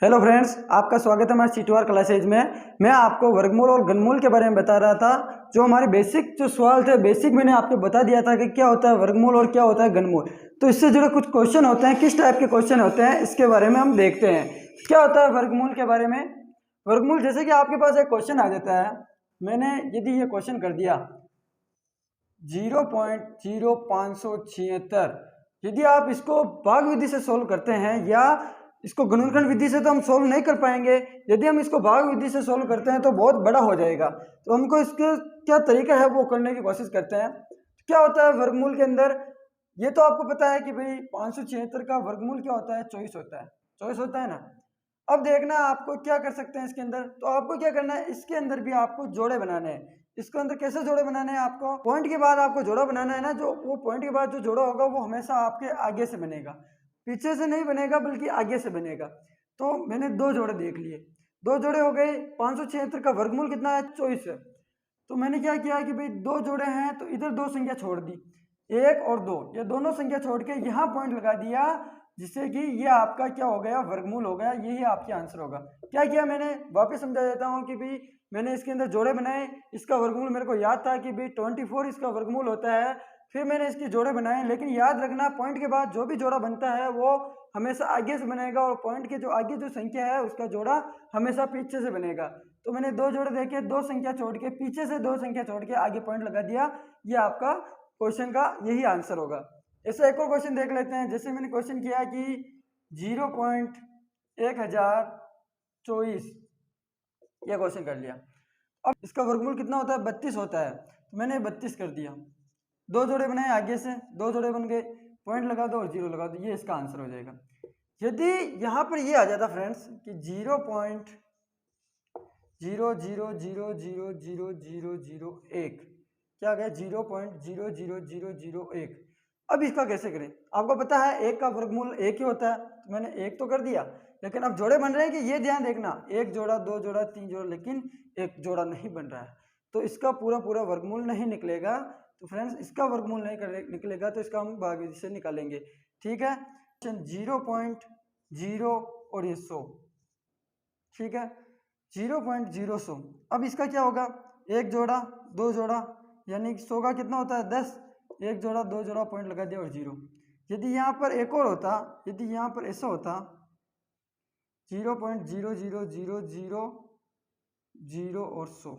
Hello friends, आपका स्वागत है हमारे सीटीआर क्लासेज में। मैं आपको वर्गमूल और घनमूल के बारे में बता रहा था। जो हमारे बेसिक जो सवाल थे, बेसिक मैंने आपको बता दिया था कि क्या होता है वर्गमूल और क्या होता है घनमूल। तो इससे जुड़े कुछ क्वेश्चन होते हैं, किस टाइप के क्वेश्चन होते हैं इसके बारे में हम देखते हैं। क्या होता है वर्गमूल के बारे में। वर्गमूल जैसे कि आपके पास एक क्वेश्चन आ जाता है, मैंने यदि ये क्वेश्चन कर दिया 0.0576, यदि आप इसको भाग विधि से सोल्व करते हैं या इसको गुणनखंड विधि से तो हम सोल्व नहीं कर पाएंगे। यदि हम इसको भाग विधि से सोल्व करते हैं तो बहुत बड़ा हो जाएगा। तो हमको इसके क्या तरीका है वो करने की कोशिश करते हैं। क्या होता है वर्गमूल के अंदर, ये तो आपको पता है कि भाई 576 का वर्गमूल क्या होता है, 24 होता है। 24 होता है ना। अब देखना आपको क्या कर सकते हैं इसके अंदर। तो आपको क्या करना है, इसके अंदर भी आपको जोड़े बनाने हैं। इसके अंदर कैसे जोड़े बनाने हैं, आपको पॉइंट के बाद आपको जोड़ा बनाना है ना। जो वो पॉइंट के बाद जो जोड़ा होगा वो हमेशा आपके आगे से बनेगा, पीछे से नहीं बनेगा बल्कि आगे से बनेगा। तो मैंने दो जोड़े देख लिए, दो जोड़े हो गए। 576 का वर्गमूल कितना है, 24 है। तो मैंने क्या किया कि भाई दो जोड़े हैं तो इधर दो संख्या छोड़ दी, 1 और 2, ये दोनों संख्या छोड़ के यहाँ पॉइंट लगा दिया, जिससे कि ये आपका क्या हो गया, वर्गमूल हो गया। यही आपके आंसर होगा। क्या किया मैंने, वापस समझा देता हूँ कि भाई मैंने इसके अंदर जोड़े बनाए। इसका वर्गमूल मेरे को याद था कि भाई 24 इसका वर्गमूल होता है। फिर मैंने इसके जोड़े बनाए, लेकिन याद रखना पॉइंट के बाद जो भी जोड़ा बनता है वो हमेशा आगे से बनेगा, और पॉइंट के जो आगे जो संख्या है उसका जोड़ा हमेशा पीछे से बनेगा। तो मैंने दो जोड़े देखे, दो संख्या छोड़ के पीछे से दो संख्या छोड़ के आगे पॉइंट लगा दिया। ये आपका क्वेश्चन का यही आंसर होगा। ऐसा एक और क्वेश्चन देख लेते हैं। जैसे मैंने क्वेश्चन किया कि 0.1024, यह क्वेश्चन कर लिया। अब इसका वर्गमूल कितना होता है, 32 होता है। तो मैंने 32 कर दिया, दो जोड़े बनाए आगे से, दो जोड़े बन गए, पॉइंट लगा दो और जीरो लगा दो, ये इसका आंसर हो जाएगा। यदि यहाँ पर ये आ जाता फ्रेंड्स कि 0.00000001, क्या आ गया, 0.00001। अब इसका कैसे करें। आपको पता है एक का वर्गमूल एक ही होता है, तो मैंने एक तो कर दिया। लेकिन अब जोड़े बन रहे हैं कि ये ध्यान देखना, एक जोड़ा, दो जोड़ा, तीन जोड़ा, लेकिन एक जोड़ा नहीं बन रहा है। तो इसका पूरा पूरा वर्गमूल नहीं निकलेगा। तो फ्रेंड्स इसका वर्गमूल नहीं निकलेगा तो इसका हम भाग विधि से निकालेंगे। ठीक है, 0.0 और ये 100, ठीक है, 0.0 अब इसका क्या होगा, एक जोड़ा, दो जोड़ा, यानी 100 का कितना होता है, 10, एक जोड़ा, दो जोड़ा, पॉइंट लगा दिया और जीरो। यदि यहाँ पर एक और होता, यदि यहाँ पर ऐसा होता 0.00000 और 100,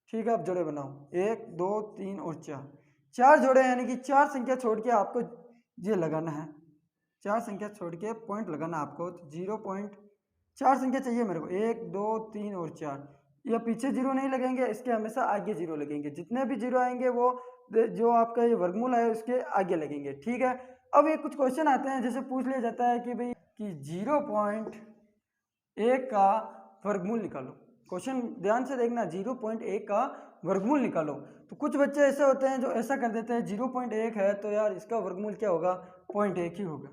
ठीक है। अब जोड़े बनाओ, 1 2 3 और 4, चार जोड़े, यानी कि चार संख्या छोड़ के आपको ये लगाना है, चार संख्या छोड़ के पॉइंट लगाना आपको। 0.4 संख्या चाहिए मेरे को, 1 2 3 और 4। या पीछे जीरो नहीं लगेंगे, इसके हमेशा आगे जीरो लगेंगे। जितने भी जीरो आएंगे वो जो आपका ये वर्गमूल है उसके आगे लगेंगे। ठीक है। अब ये कुछ क्वेश्चन आते हैं, जैसे पूछ लिया जाता है कि भाई कि 0.1 का वर्गमूल निकालो। क्वेश्चन ध्यान से देखना, 0.1 का वर्गमूल निकालो। तो कुछ बच्चे ऐसे होते हैं जो ऐसा कर देते हैं, 0.1 है तो यार इसका वर्गमूल क्या होगा, 0.1 ही होगा।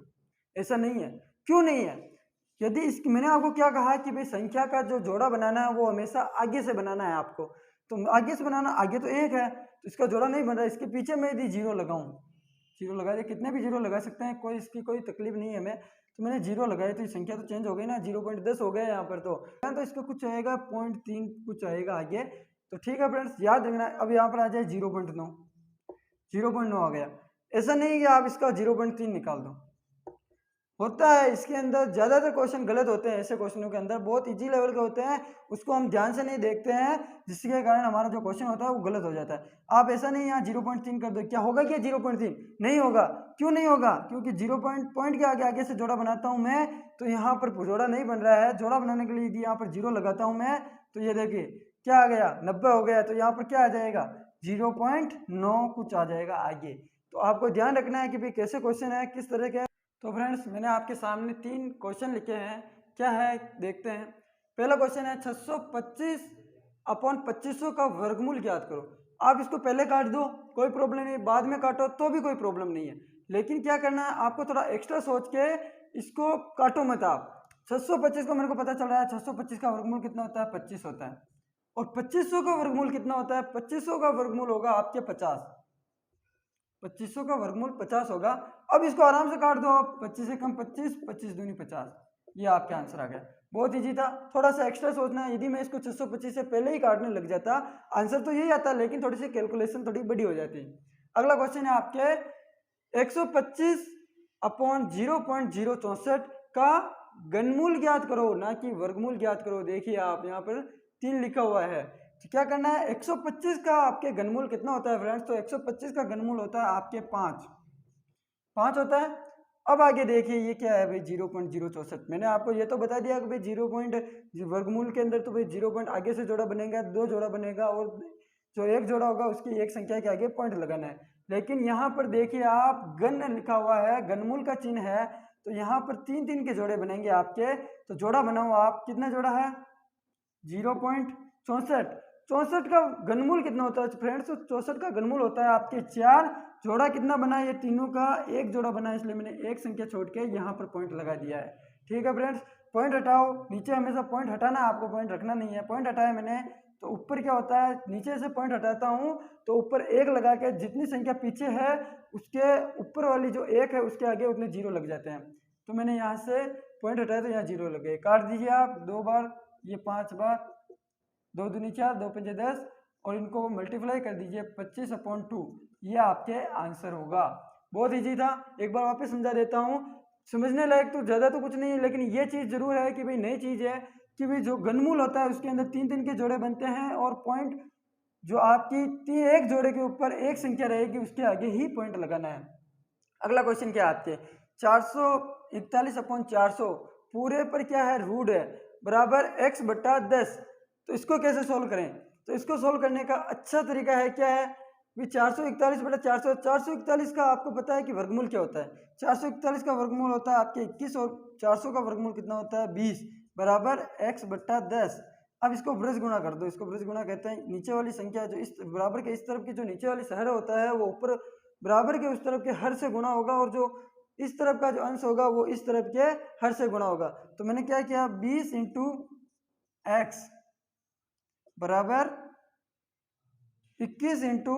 ऐसा नहीं है। क्यों नहीं है, यदि इसकी मैंने आपको क्या कहा कि भाई संख्या का जो जोड़ा बनाना है वो हमेशा आगे से बनाना है आपको। तो आगे से बनाना, आगे तो एक है तो इसका जोड़ा नहीं बन रहा, इसके पीछे मैं यदि जीरो लगाऊं, जीरो लगा दिया, कितने भी जीरो लगा सकते हैं, कोई इसकी कोई तकलीफ नहीं है हमें। तो मैंने जीरो लगाया तो संख्या तो चेंज हो गई ना, 0.10 हो गया यहाँ पर। तो इसका कुछ आएगा 0.3 कुछ आएगा आगे। तो ठीक है फ्रेंड्स, याद रखना। अब यहाँ पर आ जाए 0.9, 0.9 आ गया। ऐसा नहीं कि आप इसका 0.3 निकाल दो, होता है इसके अंदर ज़्यादातर क्वेश्चन गलत होते हैं। ऐसे क्वेश्चनों के अंदर बहुत इजी लेवल के होते हैं, उसको हम ध्यान से नहीं देखते हैं, जिसके कारण हमारा जो क्वेश्चन होता है वो गलत हो जाता है। आप ऐसा नहीं यहाँ 0.3 कर दो, क्या होगा, क्या 0.3 नहीं होगा। क्यों नहीं होगा, क्योंकि 0 पॉइंट के आगे आगे से जोड़ा बनाता हूँ मैं, तो यहाँ पर जोड़ा नहीं बन रहा है। जोड़ा बनाने के लिए यदि यहाँ पर जीरो लगाता हूँ मैं, तो ये देखिए क्या आ गया, 90 हो गया। तो यहाँ पर क्या आ जाएगा, 0.9 कुछ आ जाएगा आगे। तो आपको ध्यान रखना है कि भाई कैसे क्वेश्चन है, किस तरह के। तो फ्रेंड्स मैंने आपके सामने 3 क्वेश्चन लिखे हैं, क्या है देखते हैं। पहला क्वेश्चन है 625/2500 का वर्गमूल ज्ञात करो। आप इसको पहले काट दो, कोई प्रॉब्लम नहीं, बाद में काटो तो भी कोई प्रॉब्लम नहीं है। लेकिन क्या करना है, आपको थोड़ा एक्स्ट्रा सोच के इसको काटो मत आप। 625 को मेरे को पता चल रहा है, 625 का वर्गमूल कितना होता है, 25 होता है। और 2500 का वर्गमूल कितना होता है, 2500 का वर्गमूल होगा आपके 50। 2500 का वर्गमूल 50 होगा। अब इसको आराम से काट दो आप, 25 से कम 25, 25 दूनी 50, ये आपका आंसर आ गया। बहुत इजी था, थोड़ा सा एक्स्ट्रा सोचना है। यदि मैं इसको 625 से पहले ही काटने लग जाता आंसर तो यही आता, लेकिन थोड़ी सी कैलकुलेशन थोड़ी बड़ी हो जाती। अगला क्वेश्चन है आपके 125 अपॉन 0.064 का घनमूल ज्ञात करो, ना कि वर्गमूल ज्ञात करो। देखिए आप यहाँ पर 3 लिखा हुआ है, तो क्या करना है, 125 का आपके घनमूल कितना होता है फ्रेंड्स, तो 125 का घनमूल होता है आपके 5 होता है। अब आगे देखिए ये क्या है भाई 0.064। मैंने आपको ये तो बता दिया कि भाई 0 पॉइंट वर्गमूल के अंदर तो भाई 0 पॉइंट आगे से जोड़ा बनेगा, 2 जोड़ा बनेगा, और जो एक जोड़ा होगा उसकी एक संख्या के आगे पॉइंट लगाना है। लेकिन यहाँ पर देखिए आप घन लिखा हुआ है, घनमूल का चिन्ह है, तो यहाँ पर 3 के जोड़े बनेंगे आपके। तो जोड़ा बनाओ आप, कितना जोड़ा है 0.64। 64 का घनमूल कितना होता है फ्रेंड्स, तो 64 का घनमूल होता है आपके 4। जोड़ा कितना बना, ये तीनों का एक जोड़ा बना, इसलिए मैंने एक संख्या छोड़ के यहाँ पर पॉइंट लगा दिया है। ठीक है फ्रेंड्स, पॉइंट हटाओ, नीचे हमेशा पॉइंट हटाना है, आपको पॉइंट रखना नहीं है। पॉइंट हटाया मैंने, तो ऊपर क्या होता है, नीचे से पॉइंट हटाता हूँ तो ऊपर एक लगा के जितनी संख्या पीछे है उसके ऊपर वाली जो एक है उसके आगे उतने 0 लग जाते हैं। तो मैंने यहाँ से पॉइंट हटाया तो यहाँ 0 लगे। काट दीजिए आप 2 बार, ये 5 बार, 2 दूनी 4, 2 पंजे 10, और इनको मल्टीप्लाई कर दीजिए 25/2। ये आपके आंसर होगा। बहुत इजी था, एक बार वापस समझा देता हूँ। समझने लायक तो ज़्यादा तो कुछ नहीं है, लेकिन ये चीज़ जरूर है कि भाई नई चीज़ है कि भाई जो घनमूल होता है उसके अंदर 3 के जोड़े बनते हैं, और पॉइंट जो आपकी एक जोड़े के ऊपर एक संख्या रहेगी उसके आगे ही पॉइंट लगाना है। अगला क्वेश्चन क्या है आपके 441/400 पूरे पर क्या है, रूट है, बराबर x/10। तो इसको कैसे सोल्व करें, तो इसको सोल्व करने का अच्छा तरीका है क्या है, 441/400, 441 का आपको पता है कि वर्गमूल क्या होता है। 441 का वर्गमूल होता है आपके 21, और 400 का वर्गमूल कितना होता है 20, बराबर x/10। अब इसको ब्रज गुणा कर दो, इसको ब्रज गुणा कहते हैं। नीचे वाली संख्या जो इस बराबर के इस तरफ की जो नीचे वाली शहर होता है वो ऊपर बराबर के उस तरफ के हर से गुणा होगा, और जो इस तरफ का जो अंश होगा वो इस तरफ के हर से गुणा होगा। तो मैंने क्या किया, 20 इंटू एक्स बराबर 21 इंटू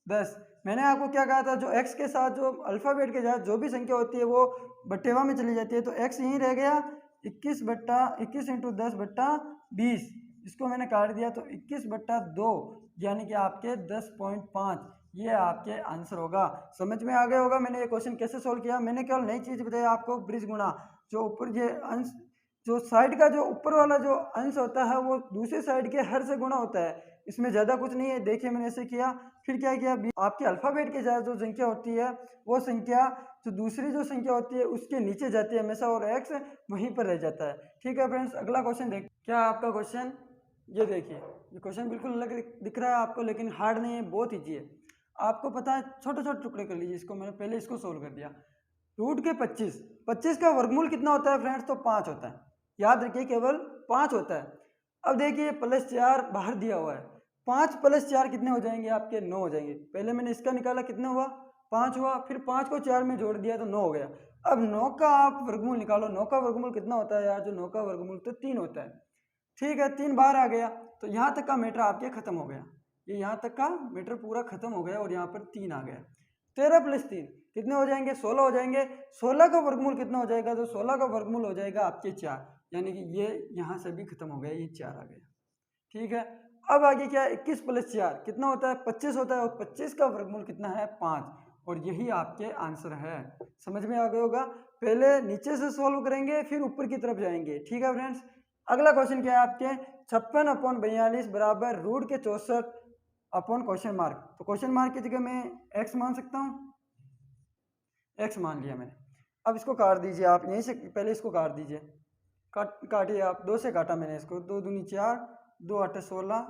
10। मैंने आपको क्या कहा था, जो x के साथ जो अल्फ़ाबेट के साथ जो भी संख्या होती है वो बट्टेवा में चली जाती है, तो x यहीं रह गया 21 इंटू 10/20। इसको मैंने काट दिया तो 21/2, यानी कि आपके 10.5। ये आपके आंसर होगा। समझ में आ गया होगा मैंने ये क्वेश्चन कैसे सोल्व किया। मैंने केवल नई चीज़ बताई आपको, ब्रिज गुणा। जो ऊपर ये अंश, जो साइड का जो ऊपर वाला जो अंश होता है वो दूसरी साइड के हर से गुणा होता है, इसमें ज़्यादा कुछ नहीं है। देखिए मैंने ऐसे किया, फिर क्या किया, आपके अल्फ़ाबेट के साथ जो संख्या होती है वो संख्या जो दूसरी जो संख्या होती है उसके नीचे जाती है हमेशा, और एक्स वहीं पर रह जाता है। ठीक है फ्रेंड्स, अगला क्वेश्चन देख, क्या आपका क्वेश्चन, ये देखिए, ये क्वेश्चन बिल्कुल अलग दिख रहा है आपको, लेकिन हार्ड नहीं है, बहुत ईजी है। आपको पता है, छोटे छोटे टुकड़े कर लीजिए इसको। मैंने पहले इसको सोल्व कर दिया। रूट के 25 का वर्गमूल कितना होता है फ्रेंड्स, तो 5 होता है। याद रखिए केवल 5 होता है। अब देखिए +4 बाहर दिया हुआ है, 5 + 4 कितने हो जाएंगे आपके, 9 हो जाएंगे। पहले मैंने इसका निकाला, कितना हुआ 5 हुआ, फिर 5 को 4 में जोड़ दिया तो 9 हो गया। अब 9 का आप वर्गमूल निकालो, 9 का वर्गमूल कितना होता है यार, जो 9 का वर्गमूल तो 3 होता है। ठीक है, 3 बाहर आ गया, तो यहाँ तक का मीटर आपके खत्म हो गया। ये यहाँ तक का मीटर पूरा खत्म हो गया, और यहाँ पर 3 आ गया। 13 + 3 कितने हो जाएंगे, 16 हो जाएंगे। 16 का वर्गमूल कितना हो जाएगा, तो 16 का वर्गमूल हो जाएगा आपके 4, यानी कि ये यहाँ से भी खत्म हो गया, ये 4 आ गया। ठीक है, अब आगे क्या है, 21 + 4 कितना होता है, 25 होता है, और 25 का वर्गमूल कितना है 5, और यही आपके आंसर है। समझ में आ गया होगा। पहले नीचे से सॉल्व करेंगे, फिर ऊपर की तरफ जाएंगे। ठीक है फ्रेंड्स, अगला क्वेश्चन क्या है आपके 56/42 बराबर रूट के 64 अपॉन क्वेश्चन मार्क। तो क्वेश्चन मार्क की जगह मैं x मान सकता हूँ, x मान लिया मैंने। अब इसको काट दीजिए आप, यहीं से पहले इसको काट दीजिए, काटिए आप, 2 से काटा मैंने इसको, 2 दूनी 4, 2 8 16,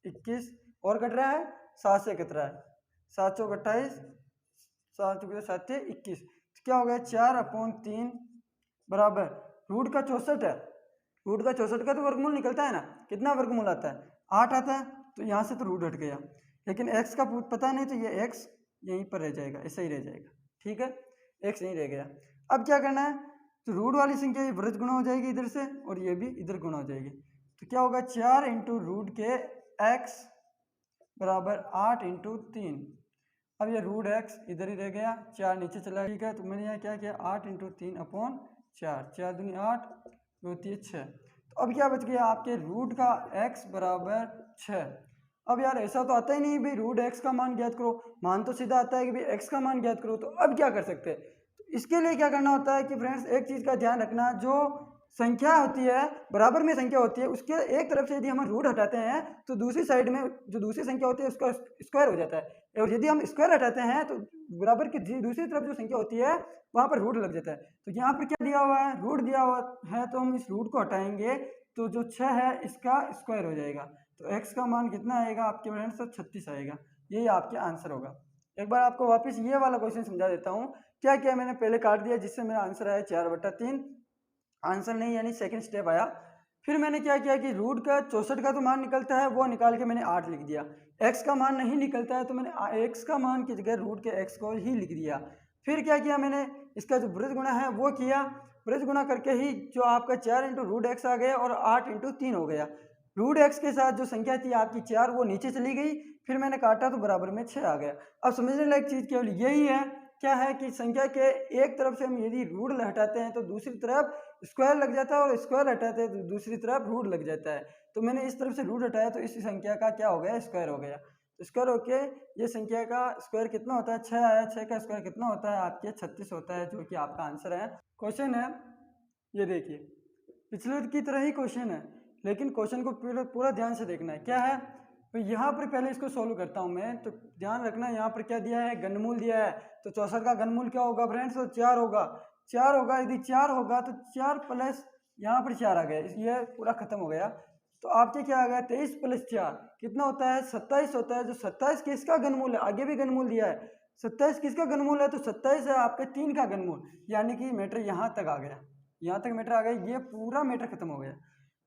21, और कट रहा है 7 से कट रहा है, 7 चौक 28, 7 चौक 7 21। तो क्या हो गया 4/3 बराबर रूट का 64 है। रूट का 64 का तो वर्गमूल निकलता है ना, कितना वर्गमूल आता है 8 आता है, तो यहाँ से तो रूट हट गया, लेकिन x का पता नहीं, तो ये x यहीं पर रह जाएगा, ऐसा ही रह जाएगा। ठीक है, x यहीं रह गया। अब क्या करना है, तो रूट वाली संख्या ये ब्रज गुणा हो जाएगी इधर से, और ये भी इधर गुणा हो जाएगी। तो क्या होगा 4 इंटू रूट के x बराबर 8 इंटू 3। अब ये रूट x इधर ही रह गया, 4 नीचे चला। ठीक है, तो मैंने यहाँ क्या किया, 8 इंटू 3 अपॉन 4, 4 दूनी 8, ये होती है 6। तो अब क्या बच गया आपके रूट का x बराबर 6। अब यार ऐसा तो आता ही नहीं भाई रूट x का मान ज्ञात करो, मान तो सीधा आता है कि भाई x का मान ज्ञात करो। तो अब क्या कर सकते हैं, तो इसके लिए क्या करना होता है कि फ्रेंड्स एक चीज़ का ध्यान रखना, जो संख्या होती है बराबर में संख्या होती है उसके एक तरफ से यदि हम रूट हटाते हैं तो दूसरी साइड में जो दूसरी संख्या होती है उसका स्क्वायर हो जाता है, और यदि हम स्क्वायर हटाते हैं तो बराबर की दूसरी तरफ जो संख्या होती है वहाँ पर रूट लग जाता है। तो यहाँ पर क्या दिया हुआ है, रूट दिया हुआ है, तो हम इस रूट को हटाएंगे तो जो 6 है इसका स्क्वायर हो जाएगा। तो x का मान कितना आएगा आपके फ्रेंड्स, तो 36 आएगा। यही आपके आंसर होगा। एक बार आपको वापस ये वाला क्वेश्चन समझा देता हूँ। क्या किया मैंने, पहले काट दिया जिससे मेरा आंसर आया 4/3, आंसर नहीं यानी सेकंड स्टेप आया। फिर मैंने क्या किया कि रूट का 64 का तो मान निकलता है, वो निकाल के मैंने 8 लिख दिया। x का मान नहीं निकलता है तो मैंने x का मान की जगह रूट के x को ही लिख दिया। फिर क्या किया मैंने, इसका जो ब्रज गुणा है वो किया, ब्रज गुणा करके ही जो आपका 4 इंटू रूट एक्स आ गया और 8 इंटू 3 हो गया। रूट एक्स के साथ जो संख्या थी आपकी 4 वो नीचे चली गई, फिर मैंने काटा तो बराबर में 6 आ गया। अब समझने लायक चीज़ केवल यही है, क्या है कि संख्या के एक तरफ से हम यदि रूट हटाते हैं तो दूसरी तरफ स्क्वायर लग जाता है, और स्क्वायर हटाते हैं तो दूसरी तरफ रूट लग जाता है। तो मैंने इस तरफ से रूट हटाया तो इस संख्या का क्या हो गया, स्क्वायर हो गया। तो स्क्वायर होके ये संख्या का स्क्वायर कितना होता है, 6 आया। 6 का स्क्वायर कितना होता है आपके 36 होता है, जो कि आपका आंसर है। क्वेश्चन है ये देखिए, पिछले की तरह ही क्वेश्चन है, लेकिन क्वेश्चन को पूरा ध्यान से देखना है। क्या है तो यहाँ पर पहले इसको सोल्व करता हूँ मैं, तो ध्यान रखना यहाँ पर क्या दिया है, घनमूल दिया है। तो 64 का घनमूल क्या होगा फ्रेंड्स, तो 4 होगा। 4 होगा, यदि 4 होगा तो 4 प्लस यहाँ पर 4 आ गया, ये पूरा खत्म हो गया। तो आपके क्या आ गया, 23 प्लस 4 कितना होता है, 27 होता है। जो 27 किसका घनमूल है, आगे भी घनमूल दिया है, 27 किसका घनमूल है, तो 27 है आपके 3 का घनमूल। यानी कि मैटर यहाँ तक आ गया, यहाँ तक मैटर आ गया, ये पूरा मैटर खत्म हो गया।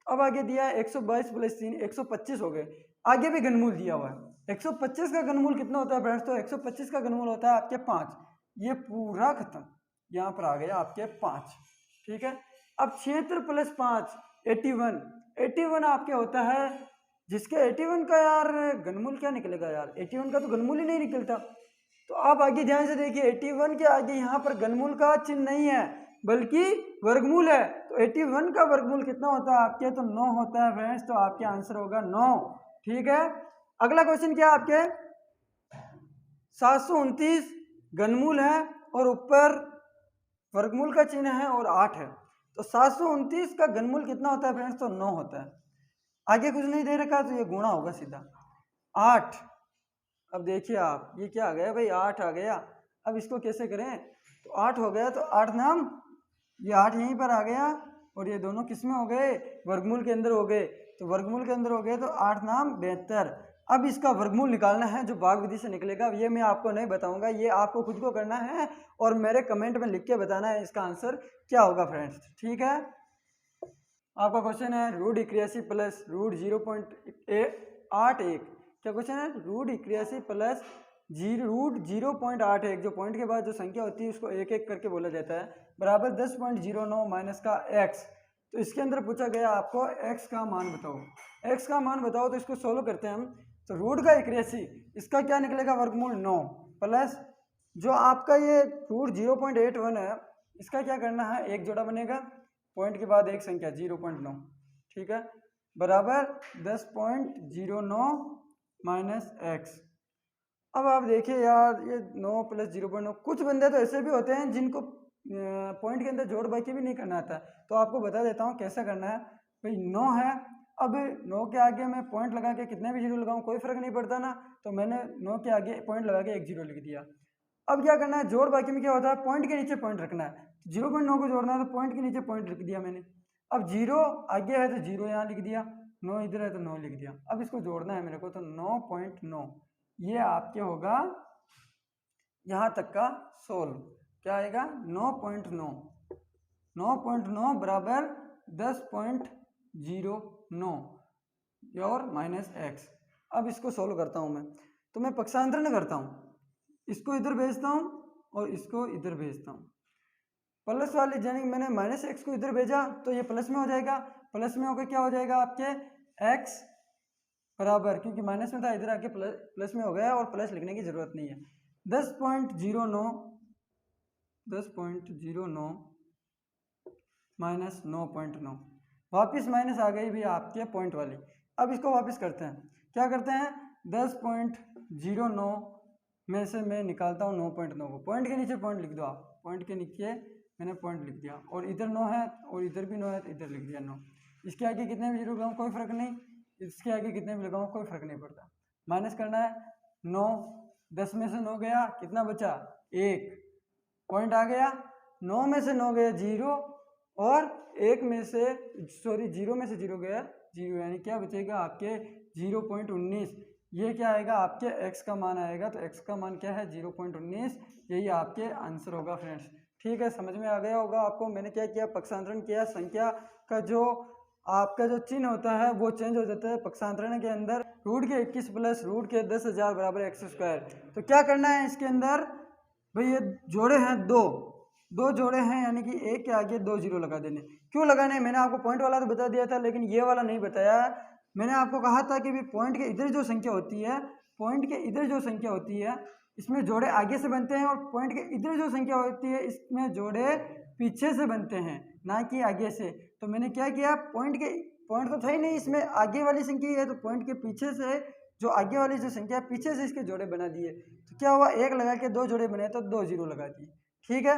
अब आगे दिया है 122 प्लस 3 125 हो गए, आगे भी घनमूल दिया हुआ है। 125 का घनमूल कितना होता है फ्रेंड्स, तो 125 का घनमूल होता है आपके 5। ये पूरा खत्म, यहाँ पर आ गया आपके 5। ठीक है, अब 76 प्लस 5 81। 81 आपके होता है, जिसके 81 का यार घनमूल क्या निकलेगा यार, 81 का तो घनमूल ही नहीं निकलता। तो आप आगे ध्यान से देखिए, 81 के आगे यहाँ पर घनमूल का चिन्ह नहीं है बल्कि वर्गमूल है। तो 81 का वर्गमूल कितना होता है आपके, तो 9 होता है फ्रेंड्स। तो आपके आंसर होगा 9। ठीक है, अगला क्वेश्चन क्या है आपके, 729 घनमूल है और ऊपर वर्गमूल का चिन्ह है और 8 है। तो 729 का घनमूल कितना होता है फ्रेंड्स, तो 9 होता है। आगे कुछ नहीं दे रखा तो ये गुणा होगा सीधा 8। अब देखिए आप, ये क्या आ गया भाई, 8 आ गया। अब इसको कैसे करें, तो 8 हो गया, तो 8 नाम, ये 8 यहीं पर आ गया, और ये दोनों किस में हो गए, वर्गमूल के अंदर हो गए। तो वर्गमूल के अंदर हो गए तो 8 नाम 72। अब इसका वर्गमूल निकालना है, जो भाग विधि से निकलेगा, ये मैं आपको नहीं बताऊंगा, ये आपको खुद को करना है और मेरे कमेंट में लिख के बताना है इसका आंसर क्या होगा फ्रेंड्स। ठीक है, आपका क्वेश्चन है रूट 81 प्लस रूट 0.81। क्या क्वेश्चन है, रूट 81 प्लस रूट 0.81, जो पॉइंट के बाद जो संख्या होती है उसको एक एक करके बोला जाता है, बराबर 10.09 माइनस का x। तो इसके अंदर पूछा गया आपको x का मान बताओ, x का मान बताओ। तो इसको सोल्व करते हैं हम। तो रूट का 81, इसका क्या निकलेगा, वर्गमूल 9 प्लस जो आपका ये रूट 0.81 है, इसका क्या करना है, एक जोड़ा बनेगा, पॉइंट के बाद एक संख्या 0.9। ठीक है, बराबर 10.09 माइनस x। अब आप देखिए यार, ये 9 प्लस 0.9, कुछ बंदे तो ऐसे भी होते हैं जिनको पॉइंट के अंदर जोड़ बाकी भी नहीं करना आता। तो आपको बता देता हूँ कैसा करना है। भाई 9 है, अब 9 के आगे मैं पॉइंट लगा के कितने भी जीरो लगाऊं कोई फर्क नहीं पड़ता ना, तो मैंने 9 के आगे पॉइंट लगा के एक जीरो लिख दिया। अब क्या करना है, जोड़ बाकी में क्या होता है, पॉइंट के नीचे पॉइंट रखना है। 0.9 को जोड़ना है तो पॉइंट के नीचे पॉइंट लिख दिया मैंने। अब 0 आगे है तो 0 यहाँ लिख दिया, 9 इधर है तो 9 लिख दिया। अब इसको जोड़ना है मेरे को, तो 9.9 ये आपके होगा यहाँ तक का सोल्व। क्या आएगा, 9.9, 9.9 बराबर 10.09 और माइनस x। अब इसको सोल्व करता हूँ मैं, तो मैं पक्षांतरण करता हूँ, इसको इधर भेजता हूँ और इसको इधर भेजता हूँ। प्लस वाले यानी मैंने माइनस एक्स को इधर भेजा तो ये प्लस में हो जाएगा, प्लस में होकर क्या हो जाएगा आपके x बराबर, क्योंकि माइनस में था इधर आके प्लस में हो गया और प्लस लिखने की जरूरत नहीं है। 10.09 -9.9। वापस माइनस आ गई भी आपके पॉइंट वाली। अब इसको वापस करते हैं, क्या करते हैं 10.09 में से मैं निकालता हूँ 9.9 को। पॉइंट के नीचे पॉइंट लिख दो आप, पॉइंट के नीचे मैंने पॉइंट लिख दिया, और इधर 9 है और इधर भी 9 है तो इधर लिख दिया 9। इसके आगे कितने भी जीरो लगाऊँ कोई फर्क नहीं, इसके आगे कितने भी लगाऊँ कोई फर्क नहीं पड़ता। माइनस करना है 9, 10 में से 9 गया, कितना बचा 1, पॉइंट आ गया। 9 में से 9 गया 0, और 1 में से सॉरी 0 में से 0 गया 0, यानी क्या बचेगा आपके 0.19। ये क्या आएगा आपके x का मान आएगा, तो x का मान क्या है 0.19। यही आपके आंसर होगा फ्रेंड्स। ठीक है, समझ में आ गया होगा आपको। मैंने क्या किया, पक्षांतरण किया, संख्या का जो आपका जो चिन्ह होता है वो चेंज हो जाता है पक्षांतरण के अंदर। रूट के 21 प्लस रूट के 10,000 बराबर x²। तो क्या करना है इसके अंदर भाई, ये जोड़े हैं दो जोड़े हैं, यानी कि एक के आगे 2 जीरो लगा देने। क्यों लगाने, मैंने आपको पॉइंट वाला तो बता दिया था, लेकिन ये वाला नहीं बताया। मैंने आपको कहा था कि भी पॉइंट के इधर जो संख्या होती है, पॉइंट के इधर जो संख्या होती है इसमें जोड़े आगे से बनते हैं, और पॉइंट के इधर जो संख्या होती है इसमें जोड़े पीछे से बनते हैं, ना कि आगे से। तो मैंने क्या किया, पॉइंट तो था ही नहीं इसमें, आगे वाली संख्या है, तो पॉइंट के पीछे से जो आगे वाली जो संख्या पीछे से इसके जोड़े बना दिए। तो क्या हुआ, 1 लगा के 2 जोड़े बने, तो 2 जीरो लगा दिए। ठीक है,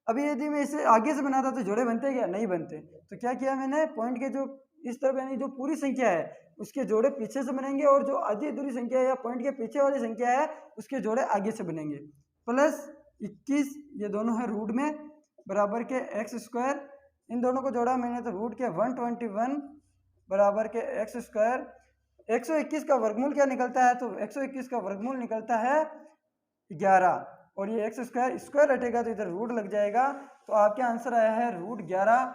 अभी यदि मैं इसे आगे से बनाता तो जोड़े बनते क्या, नहीं बनते। तो क्या किया मैंने, पॉइंट के जो इस तरफ यानी जो पूरी संख्या है उसके जोड़े पीछे से बनेंगे, और जो आधी अधूरी संख्या है या पॉइंट के पीछे वाली संख्या है उसके जोड़े आगे से बनेंगे। प्लस 21 ये दोनों है रूट में बराबर के x²। इन दोनों को जोड़ा मैंने तो रूट के 121 बराबर के x²। 121 का वर्गमूल क्या निकलता है, तो 121 का वर्गमूल निकलता है 11, और ये x² हटेगा तो इधर रूट लग जाएगा। तो आपके आंसर आया है रूट 11।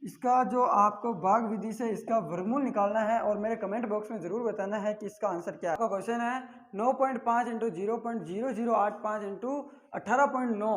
इसका जो आपको भाग विधि से इसका वर्गमूल निकालना है, और मेरे कमेंट बॉक्स में ज़रूर बताना है कि इसका आंसर क्या है। आपका क्वेश्चन है 9.5 × 0.0085 × 18.9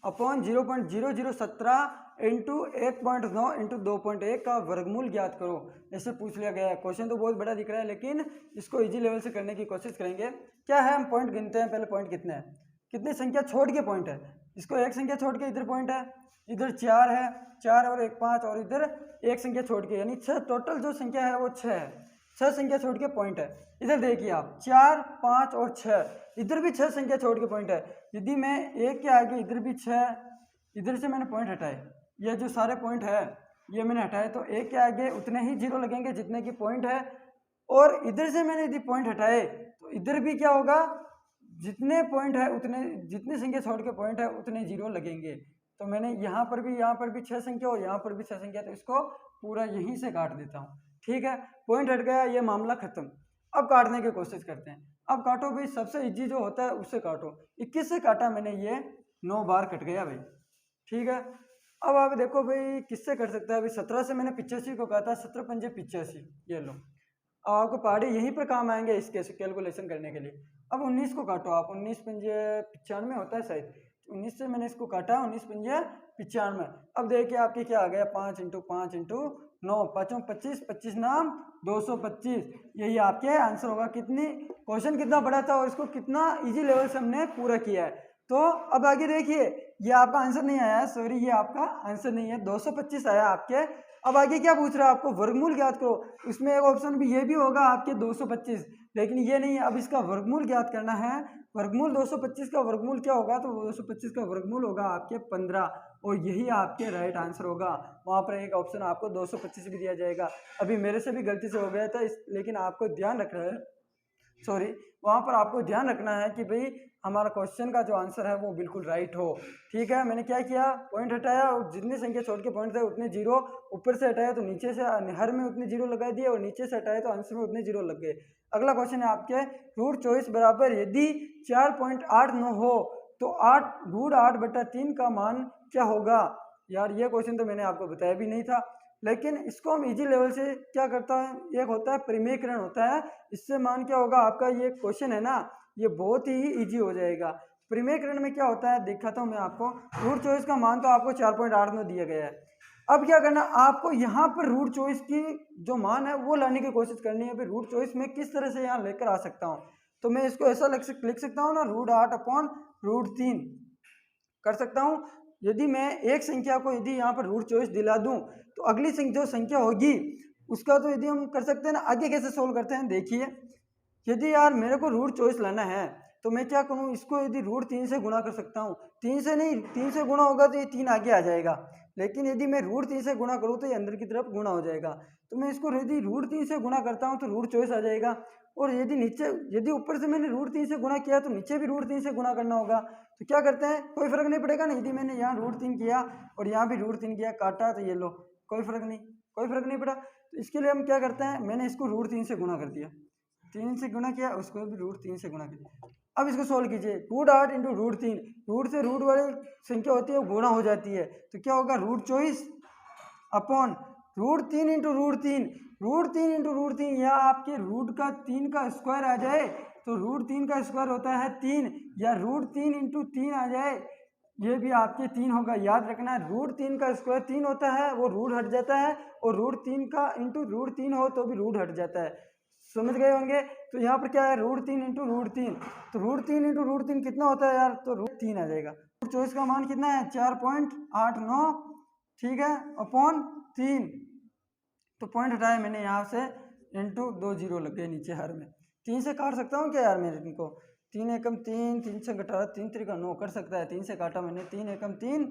अपॉन 0.0017 × 1.9 × 2.1 का वर्गमूल ज्ञात करो, ऐसे पूछ लिया गया है। क्वेश्चन तो बहुत बड़ा दिख रहा है, लेकिन इसको इजी लेवल से करने की कोशिश करेंगे। क्या है, हम पॉइंट गिनते हैं। पहले पॉइंट कितने हैं, कितनी संख्या छोड़ के पॉइंट है, इसको एक संख्या छोड़ के इधर पॉइंट है, इधर 4 है, 4 और 1 5, और इधर एक संख्या छोड़ के, यानी 6 टोटल जो संख्या है वो 6 है। 6 संख्या छोड़ के पॉइंट है। इधर देखिए आप 4 5 और 6, इधर भी 6 संख्या छोड़ के पॉइंट है। यदि मैं एक के आगे इधर भी 6, इधर से मैंने पॉइंट हटाए, ये जो सारे पॉइंट है ये मैंने हटाए, तो एक के आगे उतने ही जीरो लगेंगे जितने की पॉइंट है, और इधर से मैंने यदि पॉइंट हटाए तो इधर भी क्या होगा, जितने पॉइंट है उतने, जितनी संख्या छोड़ के पॉइंट है उतने जीरो लगेंगे। तो मैंने यहाँ पर भी 6 संख्या और यहाँ पर भी 6 संख्या, तो इसको पूरा यहीं से काट देता हूँ। ठीक है, पॉइंट हट गया, ये मामला खत्म। अब काटने की कोशिश करते हैं। अब काटो भाई, सबसे इजी जो होता है उससे काटो। 21 से काटा मैंने, ये 9 बार कट गया भाई। ठीक है, अब आप देखो भाई किससे कट सकता है। अभी 17 से मैंने 85 को काटा, 17 पंजे 85, ये लो। अब आपको पहाड़े यहीं पर काम आएंगे इसके कैलकुलेशन करने के लिए। अब 19 को काटो आप, 19 पंजे 95 होता है शायद, 19 से मैंने इसको काटा, 19 पंजे 95। अब देखिए आपके क्या आ गया, 5 × 5 × 9, 5 25, 25 नाम 225। यही आपके आंसर होगा। कितनी क्वेश्चन कितना बड़ा था और इसको कितना इजी लेवल से हमने पूरा किया है। तो अब आगे देखिए, ये आपका आंसर नहीं आया, सॉरी ये आपका आंसर नहीं है, 225 आया आपके। अब आगे क्या पूछ रहा है आपको, वर्गमूल ज्ञात करो। इसमें एक ऑप्शन भी ये भी होगा आपके 225, लेकिन ये नहीं है। अब इसका वर्गमूल ज्ञात करना है। वर्गमूल 225 का वर्गमूल क्या होगा, तो 225 का वर्गमूल होगा आपके 15, और यही आपके राइट आंसर होगा। वहाँ पर एक ऑप्शन आपको 225 भी दिया जाएगा। अभी मेरे से भी गलती से हो गया था लेकिन आपको ध्यान रखना है, सॉरी वहाँ पर आपको ध्यान रखना है कि भाई हमारा क्वेश्चन का जो आंसर है वो बिल्कुल राइट हो। ठीक है, मैंने क्या किया, पॉइंट हटाया, और जितनी संख्या छोड़ के पॉइंट थे उतने जीरो, ऊपर से हटाया तो नीचे से, हर में उतने जीरो लगा दिए, और नीचे से हटाया तो आंसर में उतने जीरो लग गए। अगला क्वेश्चन है आपके, रूट 24 बराबर यदि 4.89 हो तो 8√8/3 का मान क्या होगा। यार ये क्वेश्चन तो मैंने आपको बताया भी नहीं था, लेकिन इसको हम इजी लेवल से क्या करता है, एक होता है परिमेयकरण होता है, इससे मान क्या होगा आपका, ये क्वेश्चन है ना ये बहुत ही इजी हो जाएगा। परिमेयकरण में क्या होता है दिखाता हूँ मैं आपको। रूट 24 का मान तो आपको 4.89 दिया गया है। अब क्या करना, आपको यहाँ पर रूट 24 की जो मान है वो लाने की कोशिश करनी है। रूट 24 में किस तरह से यहाँ लेकर आ सकता हूँ, तो मैं इसको ऐसा लिख सकता हूँ ना, √8/√3 कर सकता हूँ। यदि मैं एक संख्या को यदि यहाँ पर रूट चॉइस दिला दूँ तो अगली जो संख्या होगी उसका तो यदि हम कर सकते हैं ना, आगे कैसे सोल्व करते हैं देखिए। यदि यार मेरे को रूट चॉइस लाना है तो मैं क्या करूँ, इसको यदि √3 से गुणा कर सकता हूँ। 3 से नहीं, 3 से गुणा होगा तो ये 3 आगे आ जाएगा, लेकिन यदि मैं √3 से गुणा करूँ तो ये अंदर की तरफ गुणा हो जाएगा। तो मैं इसको यदि √3 से गुणा करता हूँ तो रूट चॉइस आ जाएगा। और यदि नीचे, यदि ऊपर से मैंने √3 से गुणा किया तो नीचे भी √3 से गुणा करना होगा। तो क्या करते हैं, कोई फर्क नहीं पड़ेगा ना, यदि मैंने यहाँ √3 किया और यहाँ भी √3 किया, काटा तो ये लो, कोई फर्क नहीं, कोई फर्क नहीं पड़ा। तो इसके लिए हम क्या करते हैं, मैंने इसको √3 से गुणा कर दिया, 3 से गुणा किया, उसको भी √3 से गुणा किया। अब इसको सोल्व कीजिए, √8 × √3, रूट से रूट वाली संख्या होती है वो गुणा हो जाती है, तो क्या होगा, रूट चॉइस अपॉन √3 × √3, √3 × √3, या आपके रूट का 3 का स्क्वायर आ जाए तो √3 का स्क्वायर होता है 3, या √3 × 3 आ जाए, ये भी आपके 3 होगा। याद रखना है, √3 का स्क्वायर 3 होता है, वो रूट हट जाता है, और √3 का इंटू √3 हो तो भी रूट हट जाता है, समझ गए होंगे। तो यहाँ पर क्या है, √3 × √3, तो √3 × √3 कितना होता है यार, तो √3 आ जाएगा। रूट चॉइस का मान कितना है, 4.89, ठीक है, अपॉन 3, तो पॉइंट हटाया मैंने यहाँ से, इंटू 2 जीरो लग गए नीचे हर में। 3 से काट सकता हूँ क्या यार मैं इनको, 3 एकम 3, 3 से घटारा 3 त्रिका 9 कर सकता है, 3 से काटा मैंने, 3 एकम 3,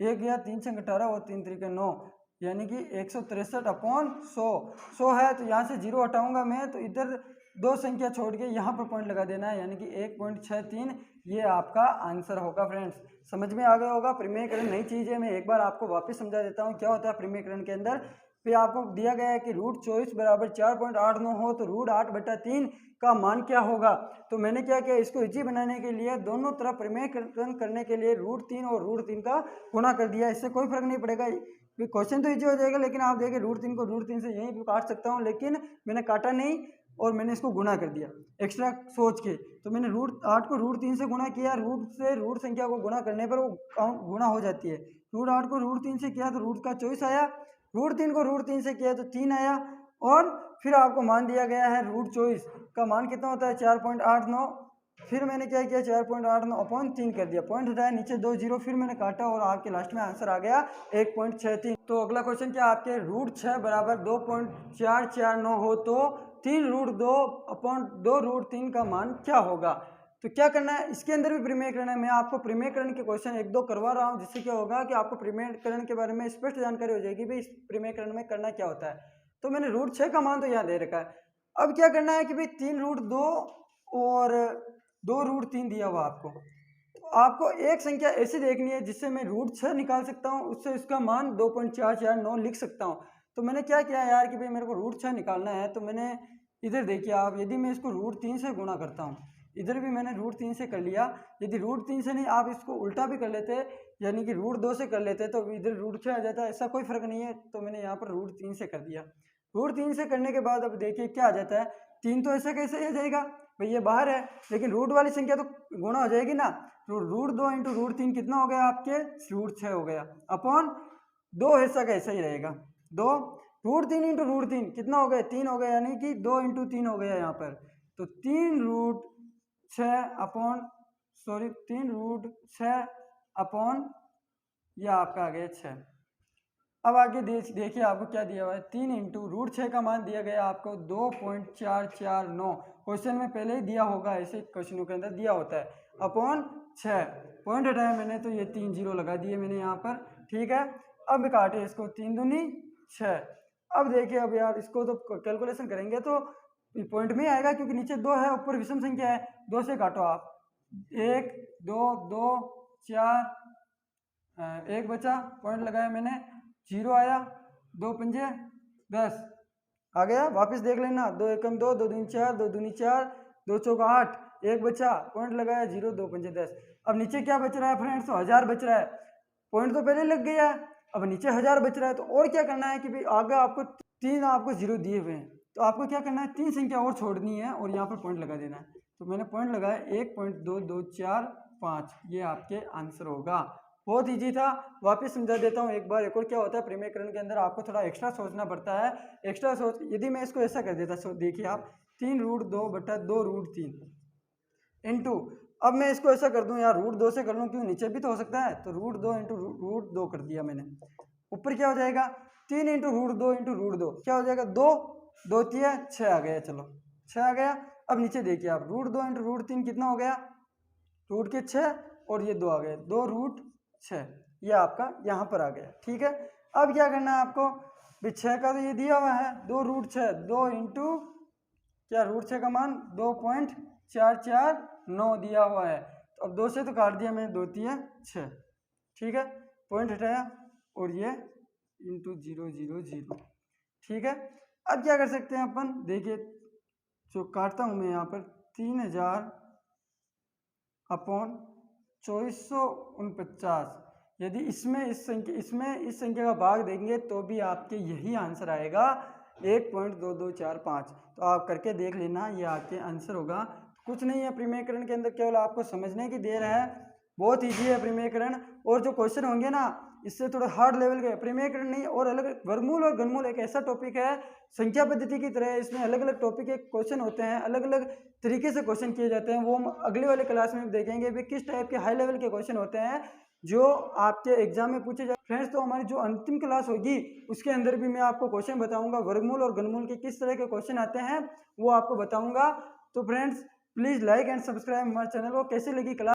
1 गया 3 से घटारा और 3 त्रिका 9, यानी कि 163/100, 100 है तो यहाँ से 0 हटाऊंगा मैं, तो इधर 2 संख्या छोड़ के यहाँ पर पॉइंट लगा देना है, यानी कि 1.63, ये आपका आंसर होगा। फ्रेंड्स समझ में आ गया होगा। प्रमेयकरण नई चीज़ है, मैं एक बार आपको वापस समझा देता हूँ क्या होता है प्रमेयकरण के अंदर। फिर आपको दिया गया है कि रूट चॉइस बराबर 4.89 हो तो √8/3 का मान क्या होगा। तो मैंने क्या किया, इसको इजी बनाने के लिए दोनों तरफ प्रमेयकरण करने के लिए √3 और √3 का गुणा कर दिया, इससे कोई फर्क नहीं पड़ेगा, क्वेश्चन तो इजी हो जाएगा। लेकिन आप देखिए √3 को √3 से यहीं काट सकता हूँ, लेकिन मैंने काटा नहीं और मैंने इसको गुणा कर दिया एक्स्ट्रा सोच के। तो मैंने √8 को √3 से गुणा किया, रूट से रूट संख्या को गुणा करने पर वो काउंट गुणा हो जाती है। √8 को √3 से किया तो रूट का चॉइस आया, √3 को √3 से किया तो 3 आया, और फिर आपको मान दिया गया है रूट चॉइस का मान कितना होता है 4.89। फिर मैंने क्या किया, 4.89 अपॉन 3 कर दिया, पॉइंट हटाया, नीचे 2 जीरो, फिर मैंने काटा और आपके लास्ट में आंसर आ गया 1.63। तो अगला क्वेश्चन क्या, आपके √6 बराबर 2.449 हो तो 3√2 अपॉन 2√3 का मान क्या होगा। तो क्या करना है, इसके अंदर भी प्रमेयकरण है। मैं आपको प्रमेयकरण के क्वेश्चन 1-2 करवा रहा हूँ, जिससे क्या होगा कि आपको प्रमेयकरण के बारे में स्पष्ट जानकारी हो जाएगी भाई इस प्रमेयकरण में करना क्या होता है। तो मैंने √6 का मान तो यहाँ दे रखा है। अब क्या करना है कि भाई 3√2 और 2√3 दिया हुआ आपको, तो आपको एक संख्या ऐसी देखनी है जिससे मैं √6 निकाल सकता हूँ, उससे इसका मान 2.449 लिख सकता हूँ। तो मैंने क्या किया यार कि भाई मेरे को √6 निकालना है, तो मैंने इधर देखिए आप, यदि मैं इसको √3 से गुणा करता हूँ, इधर भी मैंने √3 से कर लिया, यदि √3 से नहीं आप इसको उल्टा भी कर लेते, यानी कि √2 से कर लेते, तो इधर √6 आ जाता है, ऐसा कोई फर्क नहीं है। तो मैंने यहाँ पर √3 से कर दिया। √3 से करने के बाद अब देखिए क्या आ जाता है, 3 तो ऐसा कैसे आ जाएगा भाई, ये बाहर है, लेकिन रूट वाली संख्या तो गुणा हो जाएगी ना, तो √2 × √3 कितना हो गया आपके, √6 हो गया, अपॉन 2 ऐसा का ऐसा ही रहेगा 2, √3 × √3 कितना हो गया, 3 हो गया, यानी कि 2 × 3 हो गया यहाँ पर, तो 3√6 अपॉन यह आपका आ गया 6। अब आगे देखिए आपको क्या दिया हुआ है, 3 × √6 का मान दिया गया आपको 2.449, क्वेश्चन में पहले ही दिया होगा, ऐसे क्वेश्चनों के अंदर दिया होता है, अपॉन 6, पॉइंट हटाया मैंने तो ये 3 जीरो लगा दिए मैंने यहाँ पर, ठीक है। अब काटे इसको, 3 दूनी 6। अब देखिए अब यार इसको तो कैलकुलेशन करेंगे तो पॉइंट में आएगा, क्योंकि नीचे 2 है, ऊपर विषम संख्या है, 2 से काटो आप, 1 2 2 4, 1 बचा, पॉइंट लगाया मैंने, 0 आया, 2 पंजे 10 आ गया, वापस देख लेना, 2 एकम 2, 2 दूनी 4, 2 दूनी 4, 2 चौका 8, 1 बचा, पॉइंट लगाया, 0, 2 पंजे 10। अब नीचे क्या बच रहा है फ्रेंड्स, तो 1000 बच रहा है, पॉइंट तो पहले लग गया है, अब नीचे 1000 बच रहा है, तो और क्या करना है कि भाई आगे आपको 3 आपको 0 दिए हुए हैं, तो आपको क्या करना है, 3 संख्या और छोड़नी है और यहाँ पर पॉइंट लगा देना है। तो मैंने पॉइंट लगाया 1.2245, ये आपके आंसर होगा। बहुत इजी था, वापस समझा देता हूँ एक बार, एक और क्या होता है प्रमेयकरण के अंदर आपको थोड़ा एक्स्ट्रा सोचना पड़ता है, एक्स्ट्रा सोच, यदि मैं इसको ऐसा कर देता, देखिए आप 3√2/2√3 इंटू, अब मैं इसको ऐसा कर दूं यार, √2 से कर लूं, क्यों, नीचे भी तो हो सकता है। तो √2 इंटू √2 कर दिया मैंने। ऊपर क्या हो जाएगा, 3 इंटू √2 इंटू √2 क्या हो जाएगा, 2 2 3 6 आ गया। चलो 6 आ गया। अब नीचे देखिए आप, √2 इंटू √3 कितना हो गया, रूट के 6 और ये 2 आ गए, 2√6, ये आपका यहाँ पर आ गया। ठीक है, अब क्या करना है आपको, भी 6 का तो ये दिया हुआ है, 2√6, 2 इंटू क्या, √6 का मान 2.449 दिया हुआ है। तो अब 2 से तो काट दिया मैंने, 2 3 6। ठीक है, पॉइंट हटाया और ये इंटू 0.0.0। ठीक है, अब क्या कर सकते हैं अपन, देखिए जो काटता हूँ मैं यहाँ पर 3000 अपॉन 2449, यदि इसमें इस संख्या का भाग देंगे तो भी आपके यही आंसर आएगा, 1.2245। तो आप करके देख लेना, ये आपके आंसर होगा। कुछ नहीं है परिमेयकरण के अंदर, केवल आपको समझने की देर है, बहुत ईजी है परिमेयकरण। और जो क्वेश्चन होंगे ना, इससे थोड़ा हार्ड लेवल के, परिमेयकरण नहीं और अलग, वर्गमूल और घनमूल एक ऐसा टॉपिक है संख्या पद्धति की तरह, इसमें अलग अलग टॉपिक के क्वेश्चन होते हैं, अलग अलग तरीके से क्वेश्चन किए जाते हैं। वो हम अगले वाले क्लास में देखेंगे भी किस टाइप के हाई लेवल के क्वेश्चन होते हैं जो आपके एग्जाम में पूछे जाए। फ्रेंड्स, तो हमारी जो अंतिम क्लास होगी उसके अंदर भी मैं आपको क्वेश्चन बताऊंगा, वर्गमूल और घनमूल के किस तरह के क्वेश्चन आते हैं वो आपको बताऊंगा। तो friends, please like and subscribe हमारे चैनल को। कैसी लगी क्लास?